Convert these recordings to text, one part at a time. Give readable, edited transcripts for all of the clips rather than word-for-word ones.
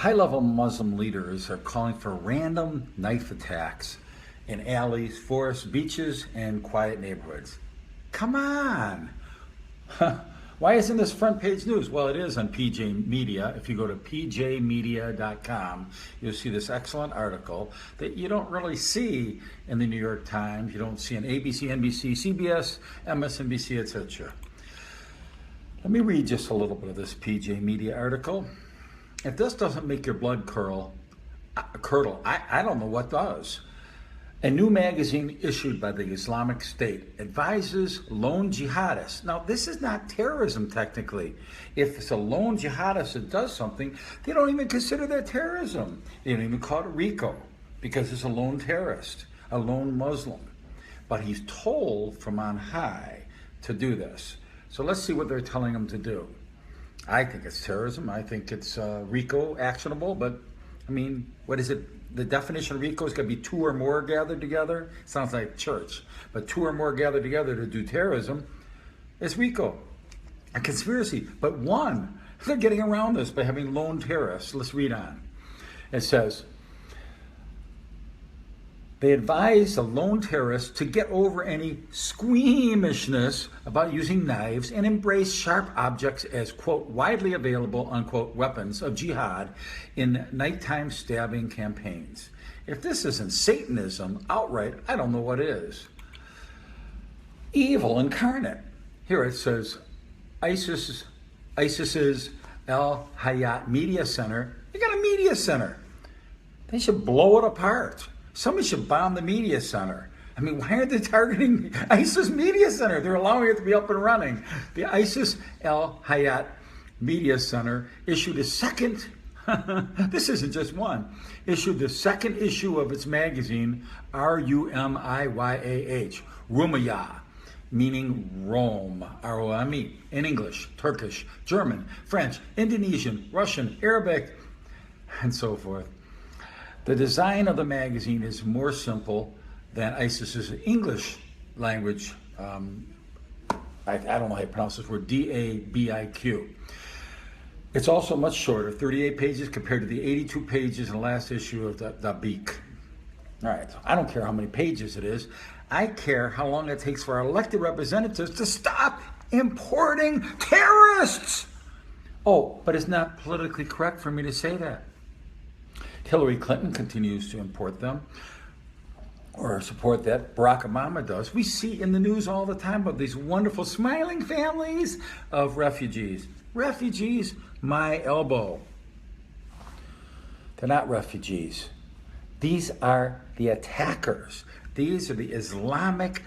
High-level Muslim leaders are calling for random knife attacks in alleys, forests, beaches, and quiet neighborhoods. Come on! Why isn't this front page news? Well, it is on PJ Media. If you go to pjmedia.com, you'll see this excellent article that you don't really see in the New York Times. You don't see in ABC, NBC, CBS, MSNBC, etc. Let me read just a little bit of this PJ Media article. If this doesn't make your blood curdle, I don't know what does. A new magazine issued by the Islamic State advises lone jihadists. Now, this is not terrorism technically. If it's a lone jihadist that does something, they don't even consider that terrorism. They don't even call it RICO because it's a lone terrorist, a lone Muslim. But he's told from on high to do this. So let's see what they're telling him to do. I think it's terrorism. I think it's RICO actionable, but I mean, what is it? The definition of RICO is going to be two or more gathered together. Sounds like church, but two or more gathered together to do terrorism is RICO, a conspiracy. But one, they're getting around this by having lone terrorists. Let's read on. It says, they advise the lone terrorists to get over any squeamishness about using knives and embrace sharp objects as, quote, widely available, unquote, weapons of jihad in nighttime stabbing campaigns. If this isn't Satanism outright, I don't know what is. Evil incarnate. Here it says, ISIS's El Hayat Media Center. You got a media center. They should blow it apart. Somebody should bomb the media center. I mean, why aren't they targeting ISIS Media Center? They're allowing it to be up and running. The ISIS El Hayat Media Center issued a second, this isn't just one, issued the second issue of its magazine, Rumiyah, Rumayah, meaning Rome, R-O-M-E, in English, Turkish, German, French, Indonesian, Russian, Arabic, and so forth. The design of the magazine is more simple than ISIS's English language. I don't know how you pronounce this word, D-A-B-I-Q. It's also much shorter, 38 pages compared to the 82 pages in the last issue of the Beak. All right, so I don't care how many pages it is. I care how long it takes for our elected representatives to stop importing terrorists. Oh, but it's not politically correct for me to say that. Hillary Clinton continues to import them or support that. Barack Obama does. We see in the news all the time about these wonderful smiling families of refugees. Refugees, my elbow. They're not refugees. These are the attackers. These are the Islamic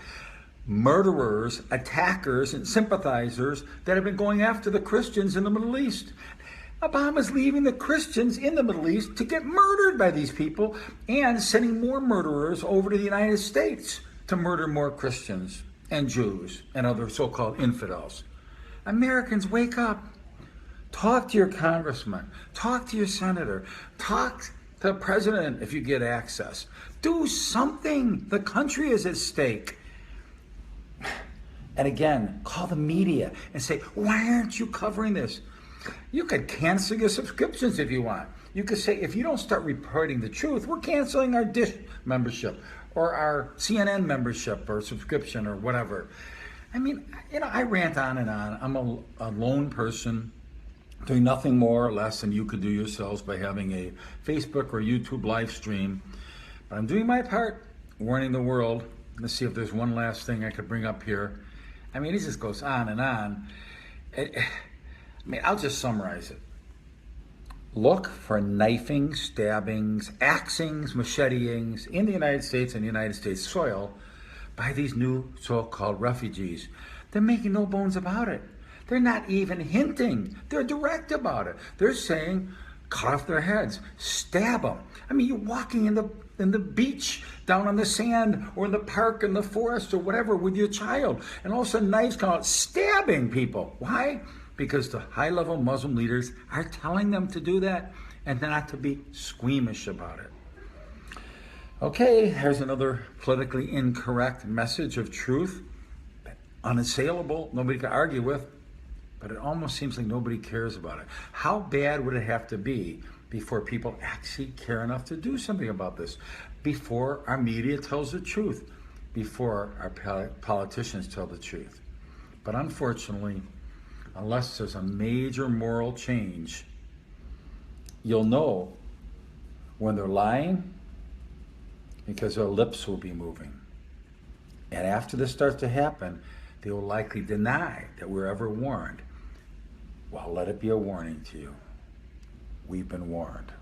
murderers, attackers, and sympathizers that have been going after the Christians in the Middle East. Obama's leaving the Christians in the Middle East to get murdered by these people and sending more murderers over to the United States to murder more Christians and Jews and other so-called infidels. Americans, wake up. Talk to your congressman. Talk to your senator. Talk to the president if you get access. Do something. The country is at stake. And again, call the media and say, why aren't you covering this? You could cancel your subscriptions if you want. You could say, if you don't start reporting the truth, we're canceling our Dish membership or our CNN membership or subscription or whatever. I mean, I rant on and on. I'm a lone person doing nothing more or less than you could do yourselves by having a Facebook or YouTube live stream. But I'm doing my part, warning the world. Let's see if there's one last thing I could bring up here. I mean, it just goes on and on. I'll just summarize it. Look for knifing, stabbings, axings, macheteings in the United States and United States soil by these new so-called refugees. They're making no bones about it. They're not even hinting. They're direct about it. They're saying, cut off their heads, stab them. I mean, you're walking in the beach, down on the sand, or in the park, in the forest, or whatever, with your child, and all of a sudden knives come out, stabbing people. Why? Because the high-level Muslim leaders are telling them to do that and not to be squeamish about it. Okay, here's another politically incorrect message of truth, unassailable, nobody can argue with, but it almost seems like nobody cares about it. How bad would it have to be before people actually care enough to do something about this, before our media tells the truth, before our politicians tell the truth. But unfortunately, unless there's a major moral change, you'll know when they're lying because their lips will be moving. And after this starts to happen, they will likely deny that we're ever warned. Well, let it be a warning to you. We've been warned.